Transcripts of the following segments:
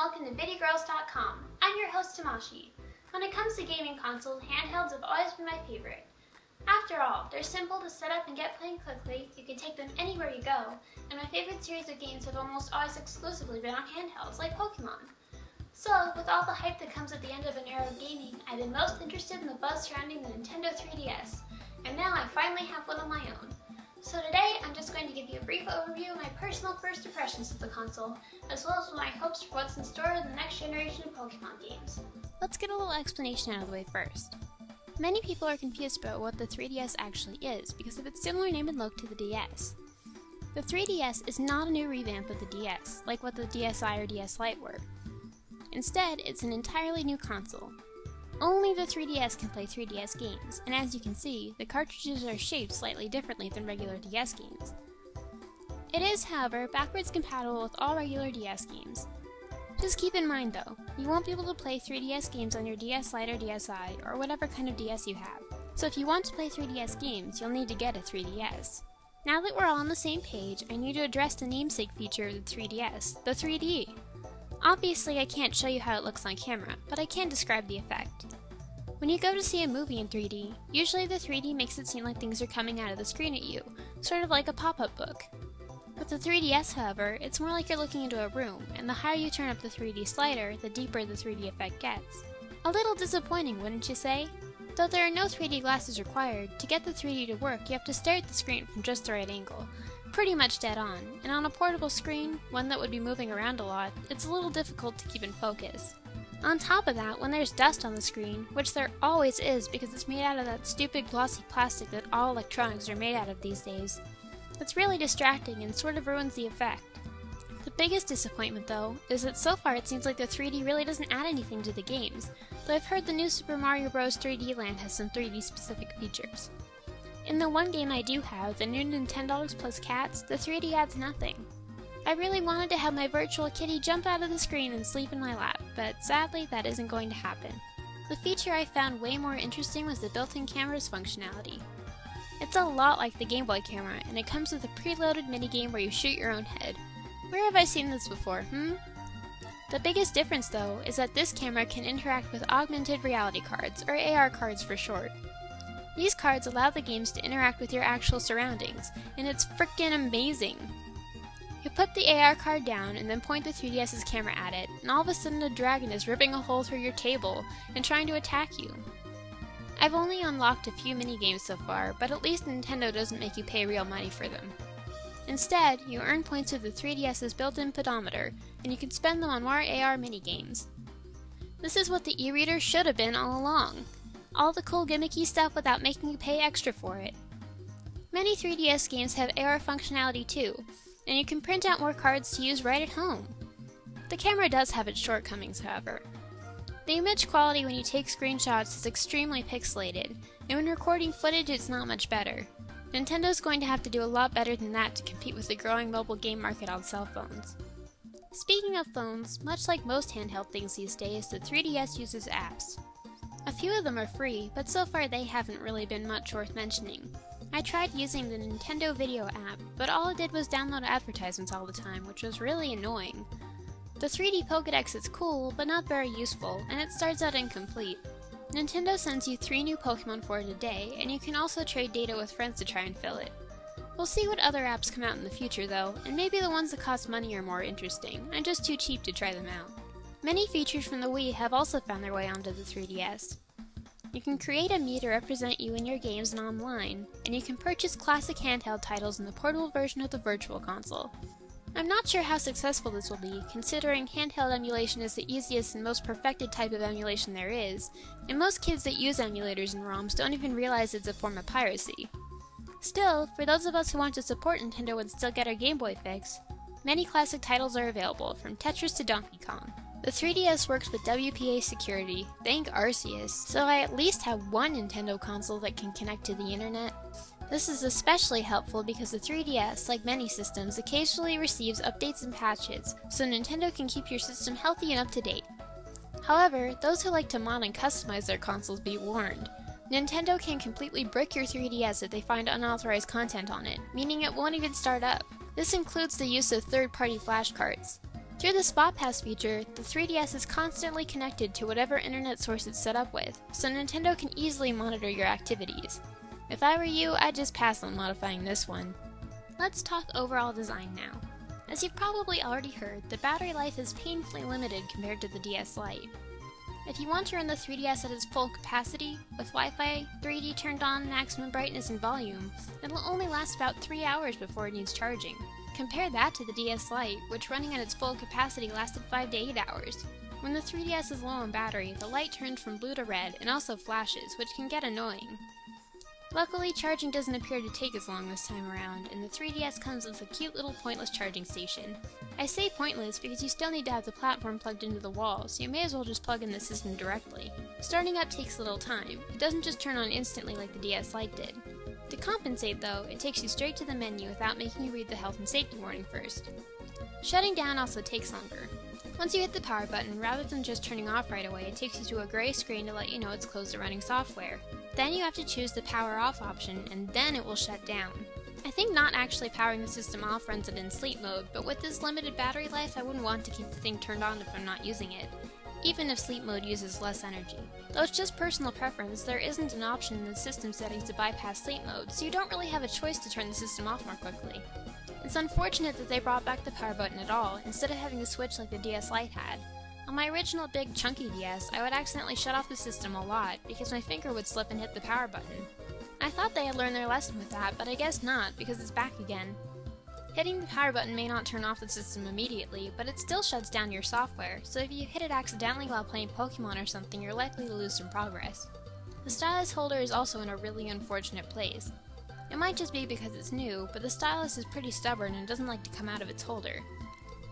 welcome to VideoGirls.com. I'm your host Tamashii. When it comes to gaming consoles, handhelds have always been my favorite. After all, they're simple to set up and get playing quickly, you can take them anywhere you go, and my favorite series of games have almost always exclusively been on handhelds, like Pokemon. So, with all the hype that comes at the end of an era of gaming, I've been most interested in the buzz surrounding the Nintendo 3DS, and now I finally have one of my own. So today, I'm just going to give you a brief overview of my personal first impressions of the console, as well as my hopes for what's in store in the next generation of Pokemon games. Let's get a little explanation out of the way first. Many people are confused about what the 3DS actually is because of its similar name and look to the DS. The 3DS is not a new revamp of the DS, like what the DSi or DS Lite were. Instead, it's an entirely new console. Only the 3DS can play 3DS games, and as you can see, the cartridges are shaped slightly differently than regular DS games. It is, however, backwards compatible with all regular DS games. Just keep in mind though, you won't be able to play 3DS games on your DS Lite or DSi, or whatever kind of DS you have. So if you want to play 3DS games, you'll need to get a 3DS. Now that we're all on the same page, I need to address the namesake feature of the 3DS, the 3D. Obviously, I can't show you how it looks on camera, but I can describe the effect. When you go to see a movie in 3D, usually the 3D makes it seem like things are coming out of the screen at you, sort of like a pop-up book. With the 3DS, however, it's more like you're looking into a room, and the higher you turn up the 3D slider, the deeper the 3D effect gets. A little disappointing, wouldn't you say? Though there are no 3D glasses required, to get the 3D to work, you have to stare at the screen from just the right angle. Pretty much dead on, and on a portable screen, one that would be moving around a lot, it's a little difficult to keep in focus. On top of that, when there's dust on the screen, which there always is because it's made out of that stupid glossy plastic that all electronics are made out of these days, it's really distracting and sort of ruins the effect. The biggest disappointment though, is that so far it seems like the 3D really doesn't add anything to the games, though I've heard the new Super Mario Bros. 3D Land has some 3D specific features. In the one game I do have, the new $10 plus Cats, the 3D adds nothing. I really wanted to have my virtual kitty jump out of the screen and sleep in my lap, but sadly that isn't going to happen. The feature I found way more interesting was the built-in camera's functionality. It's a lot like the Game Boy camera, and it comes with a preloaded minigame where you shoot your own head. Where have I seen this before, The biggest difference though, is that this camera can interact with augmented reality cards, or AR cards for short. These cards allow the games to interact with your actual surroundings, and it's frickin' amazing! You put the AR card down and then point the 3DS's camera at it, and all of a sudden a dragon is ripping a hole through your table and trying to attack you. I've only unlocked a few minigames so far, but at least Nintendo doesn't make you pay real money for them. Instead, you earn points with the 3DS's built-in pedometer, and you can spend them on more AR minigames. This is what the e-reader should have been all along. All the cool gimmicky stuff without making you pay extra for it. Many 3DS games have AR functionality too, and you can print out more cards to use right at home. The camera does have its shortcomings, however. The image quality when you take screenshots is extremely pixelated, and when recording footage it's not much better. Nintendo's going to have to do a lot better than that to compete with the growing mobile game market on cell phones. Speaking of phones, much like most handheld things these days, the 3DS uses apps. A few of them are free, but so far they haven't really been much worth mentioning. I tried using the Nintendo Video app, but all it did was download advertisements all the time, which was really annoying. The 3D Pokédex is cool, but not very useful, and it starts out incomplete. Nintendo sends you 3 new Pokemon for it a day, and you can also trade data with friends to try and fill it. We'll see what other apps come out in the future though, and maybe the ones that cost money are more interesting. I'm just too cheap to try them out. Many features from the Wii have also found their way onto the 3DS. You can create a Mii to represent you in your games and online, and you can purchase classic handheld titles in the portable version of the Virtual Console. I'm not sure how successful this will be, considering handheld emulation is the easiest and most perfected type of emulation there is, and most kids that use emulators and ROMs don't even realize it's a form of piracy. Still, for those of us who want to support Nintendo and still get our Game Boy fix, many classic titles are available, from Tetris to Donkey Kong. The 3DS works with WPA security, thank Arceus, so I at least have one Nintendo console that can connect to the internet. This is especially helpful because the 3DS, like many systems, occasionally receives updates and patches, so Nintendo can keep your system healthy and up to date. However, those who like to mod and customize their consoles be warned. Nintendo can completely brick your 3DS if they find unauthorized content on it, meaning it won't even start up. This includes the use of third-party flash cards. Through the Spot Pass feature, the 3DS is constantly connected to whatever internet source it's set up with, so Nintendo can easily monitor your activities. If I were you, I'd just pass on modifying this one. Let's talk overall design now. As you've probably already heard, the battery life is painfully limited compared to the DS Lite. If you want to run the 3DS at its full capacity, with Wi-Fi, 3D turned on, maximum brightness and volume, it'll only last about 3 hours before it needs charging. Compare that to the DS Lite, which running at its full capacity lasted 5 to 8 hours. When the 3DS is low on battery, the light turns from blue to red and also flashes, which can get annoying. Luckily, charging doesn't appear to take as long this time around, and the 3DS comes with a cute little pointless charging station. I say pointless because you still need to have the platform plugged into the wall, so you may as well just plug in the system directly. Starting up takes a little time. It doesn't just turn on instantly like the DS Lite did. To compensate though, it takes you straight to the menu without making you read the health and safety warning first. Shutting down also takes longer. Once you hit the power button, rather than just turning off right away, it takes you to a gray screen to let you know it's closed to running software. Then you have to choose the power off option, and then it will shut down. I think not actually powering the system off runs it in sleep mode, but with this limited battery life, I wouldn't want to keep the thing turned on if I'm not using it, even if sleep mode uses less energy. Though it's just personal preference, there isn't an option in the system settings to bypass sleep mode, so you don't really have a choice to turn the system off more quickly. It's unfortunate that they brought back the power button at all, instead of having to switch like the DS Lite had. On my original big chunky DS, I would accidentally shut off the system a lot, because my finger would slip and hit the power button. I thought they had learned their lesson with that, but I guess not, because it's back again. Hitting the power button may not turn off the system immediately, but it still shuts down your software, so if you hit it accidentally while playing Pokemon or something, you're likely to lose some progress. The stylus holder is also in a really unfortunate place. It might just be because it's new, but the stylus is pretty stubborn and doesn't like to come out of its holder.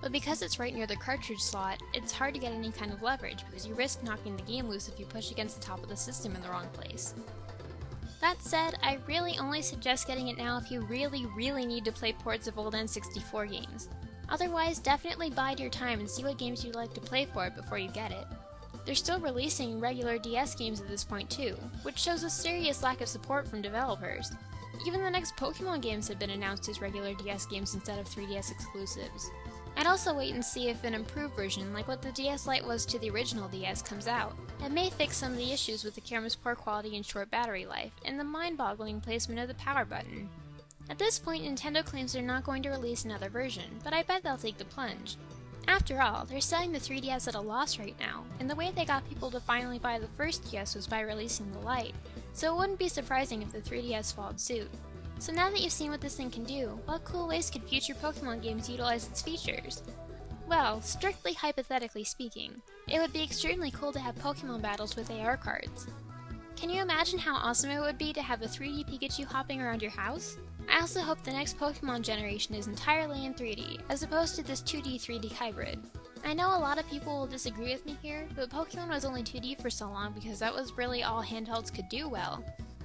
But because it's right near the cartridge slot, it's hard to get any kind of leverage because you risk knocking the game loose if you push against the top of the system in the wrong place. That said, I really only suggest getting it now if you really need to play ports of old N64 games. Otherwise, definitely bide your time and see what games you'd like to play for it before you get it. They're still releasing regular DS games at this point too, which shows a serious lack of support from developers. Even the next Pokemon games have been announced as regular DS games instead of 3DS exclusives. I'd also wait and see if an improved version, like what the DS Lite was to the original DS, comes out. It may fix some of the issues with the camera's poor quality and short battery life, and the mind-boggling placement of the power button. At this point, Nintendo claims they're not going to release another version, but I bet they'll take the plunge. After all, they're selling the 3DS at a loss right now, and the way they got people to finally buy the first DS was by releasing the Lite, so it wouldn't be surprising if the 3DS followed suit. So now that you've seen what this thing can do, what cool ways could future Pokemon games utilize its features? Well, strictly hypothetically speaking, it would be extremely cool to have Pokemon battles with AR cards. Can you imagine how awesome it would be to have a 3D Pikachu hopping around your house? I also hope the next Pokemon generation is entirely in 3D, as opposed to this 2D 3D hybrid. I know a lot of people will disagree with me here, but Pokemon was only 2D for so long because that was really all handhelds could do well.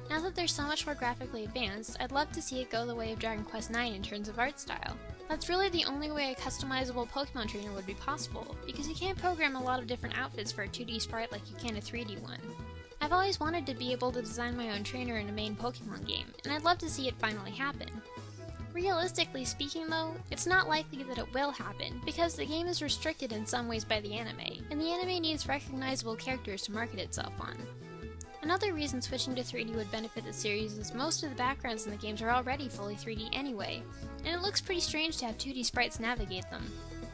Now that they're so much more graphically advanced, I'd love to see it go the way of Dragon Quest IX in terms of art style. That's really the only way a customizable Pokemon trainer would be possible, because you can't program a lot of different outfits for a 2D sprite like you can a 3D one. I've always wanted to be able to design my own trainer in a main Pokemon game, and I'd love to see it finally happen. Realistically speaking though, it's not likely that it will happen, because the game is restricted in some ways by the anime, and the anime needs recognizable characters to market itself on. Another reason switching to 3D would benefit the series is most of the backgrounds in the games are already fully 3D anyway, and it looks pretty strange to have 2D sprites navigate them.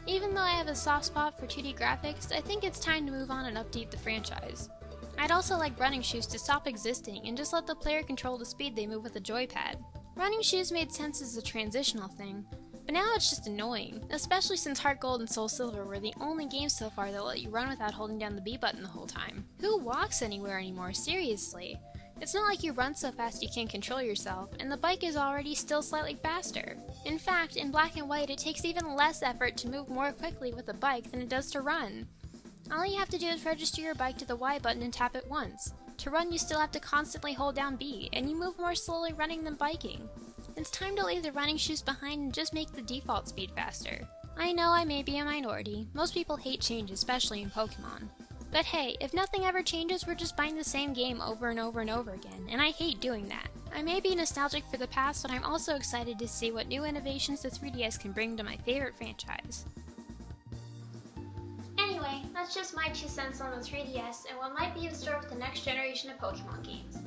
Even though I have a soft spot for 2D graphics, I think it's time to move on and update the franchise. I'd also like running shoes to stop existing and just let the player control the speed they move with a joypad. Running shoes made sense as a transitional thing, but now it's just annoying, especially since Heart Gold and Soul Silver were the only games so far that let you run without holding down the B button the whole time. Who walks anywhere anymore, seriously? It's not like you run so fast you can't control yourself, and the bike is already still slightly faster. In fact, in black and white it takes even less effort to move more quickly with a bike than it does to run. All you have to do is register your bike to the Y button and tap it once. To run you still have to constantly hold down B, and you move more slowly running than biking. It's time to leave the running shoes behind and just make the default speed faster. I know I may be a minority, most people hate change, especially in Pokemon. But hey, if nothing ever changes, we're just buying the same game over and over and over again, and I hate doing that. I may be nostalgic for the past, but I'm also excited to see what new innovations the 3DS can bring to my favorite franchise. Anyway, that's just my 2 cents on the 3DS and what might be in store with the next generation of Pokemon games.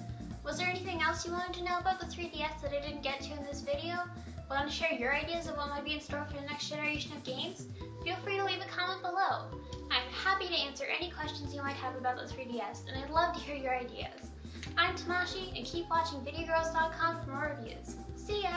Was there anything else you wanted to know about the 3DS that I didn't get to in this video? Want to share your ideas of what might be in store for the next generation of games? Feel free to leave a comment below. I'm happy to answer any questions you might have about the 3DS, and I'd love to hear your ideas. I'm Tamashii, and keep watching Videogirls.com for more reviews. See ya!